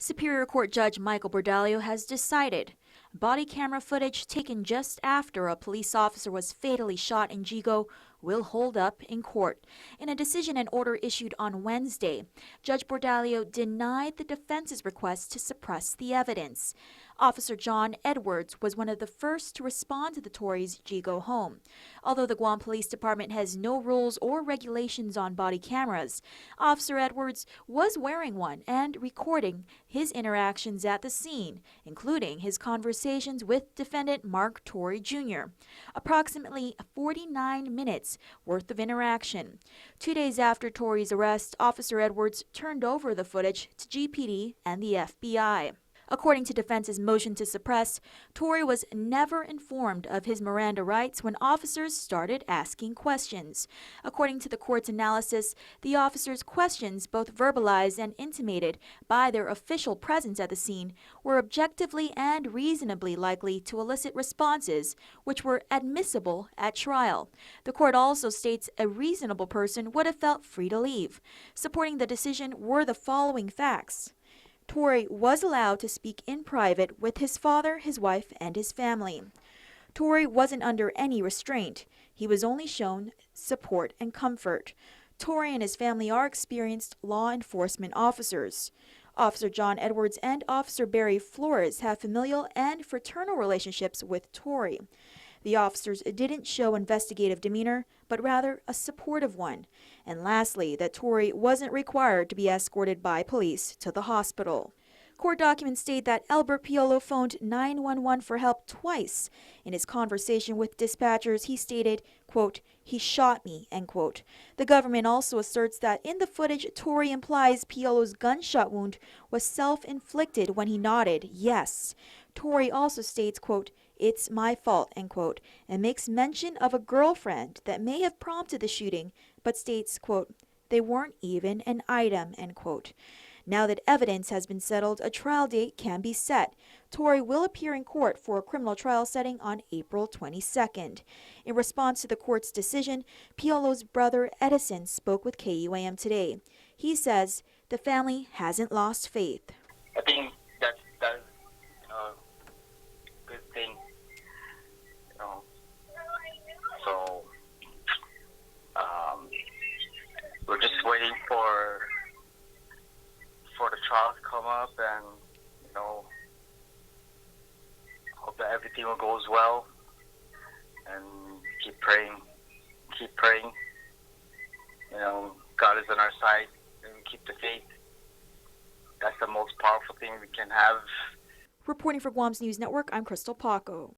Superior Court Judge Michael Bordallo has decided body camera footage taken just after a police officer was fatally shot in Jigo will hold up in court. In a decision and order issued on Wednesday, Judge Bordallo denied the defense's request to suppress the evidence. Officer John Edwards was one of the first to respond to the Torres' Jigo home. Although the Guam Police Department has no rules or regulations on body cameras, Officer Edwards was wearing one and recording his interactions at the scene, including his conversations with defendant Mark Torre Jr. Approximately 49 minutes worth of interaction. 2 days after Torre's arrest, Officer Edwards turned over the footage to GPD and the FBI. According to defense's motion to suppress, Torre was never informed of his Miranda rights when officers started asking questions. According to the court's analysis, the officers' questions, both verbalized and intimated by their official presence at the scene, were objectively and reasonably likely to elicit responses which were admissible at trial. The court also states a reasonable person would have felt free to leave. Supporting the decision were the following facts. Torre was allowed to speak in private with his father, his wife, and his family. Torre wasn't under any restraint. He was only shown support and comfort. Torre and his family are experienced law enforcement officers. Officer John Edwards and Officer Barry Flores have familial and fraternal relationships with Torre. The officers didn't show investigative demeanor, but rather a supportive one. And lastly, that Torre wasn't required to be escorted by police to the hospital. Court documents state that Elbert Piolo phoned 911 for help twice. In his conversation with dispatchers, he stated, quote, "He shot me," end quote. The government also asserts that in the footage, Torre implies Piolo's gunshot wound was self-inflicted when he nodded yes. Torre also states, quote, "It's my fault," end quote, and makes mention of a girlfriend that may have prompted the shooting, but states, quote, "They weren't even an item," end quote. Now that evidence has been settled, a trial date can be set. Torre will appear in court for a criminal trial setting on April 22nd. In response to the court's decision, Piolo's brother Edison spoke with KUAM today. He says the family hasn't lost faith. I think that's good thing, So we're just waiting for the trial to come up, and hope that everything will goes well, and keep praying. God is on our side, and we keep the faith. That's the most powerful thing we can have. Reporting for Guam's News Network, I'm Crystal Paco.